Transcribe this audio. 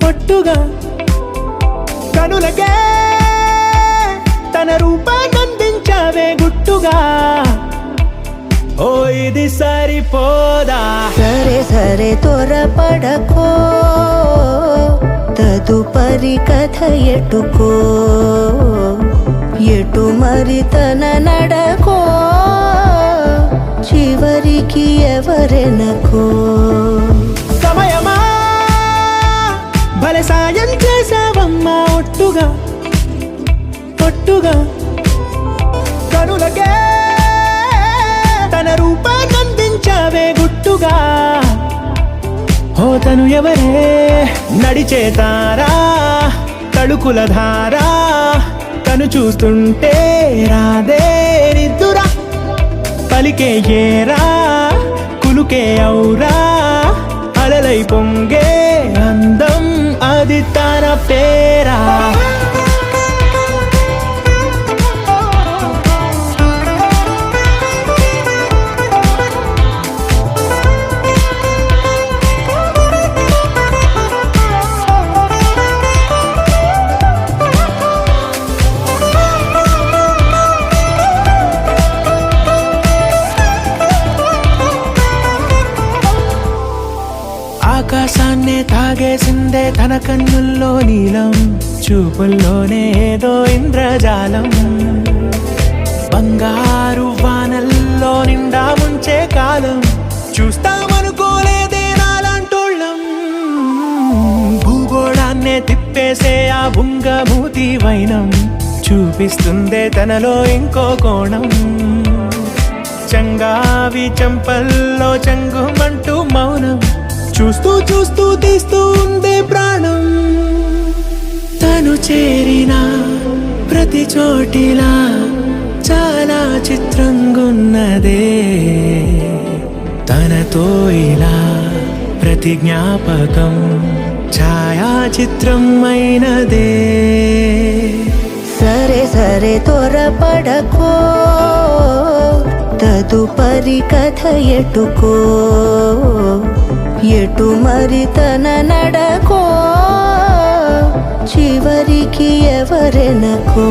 ఒట్టుగా కనులకే తన రూపాన్నందించావే గుట్టుగా. ఓ ఇది సరిపోదా? సరే సరే త్వరపడకో, తదుపరి కథ ఎటుకో, ఎటు మరి తన నడకో, చివరికి ఎవరెనకో. సమయమా భలే సాయం చేసావమ్మా ఒట్టుగా ఒట్టుగా కనులకే తన రూపాన్నందించావే గుట్టుగా. ఓ తను ఎవరే నడిచే తారా తడుకుల ధారా, తను చూస్తుంటే రాదే నిద్దురా, పలికే ఏరా కులుకే ఔరా, అలలై పొంగే అందం అది తన పేరా. ఆకాశాన్నే తాగేసిందే తన కన్నుల్లో నీలం, చూపుల్లోనే ఏదో ఇంద్రజాలం, బంగారు వానల్లో నిండా ముంచే కాలం, చూస్తామనుకోలేదే నాలాంటోళ్ళం. భూగోళాన్నే తిప్పేసే ఆ బుంగమూతి వైనం, చూపిస్తుందే తనలో ఇంకో కోణం, చంగావి చంపల్లో చంగుమంటూ మౌనం, చూస్తూ చూస్తూ తీస్తూ ఉందే ప్రాణం. తను చేరిన ప్రతి చోటిలా చాలా చిత్రంగున్నదే, తనతో ఇలా ప్రతి జ్ఞాపకం ఛాయాచిత్రం అయినదే. సరే సరే త్వరపడకో, తదుపరి కథ ఎటుకో, ఎటు మరి తన నడకో, చివరికి ఎవరెనకో.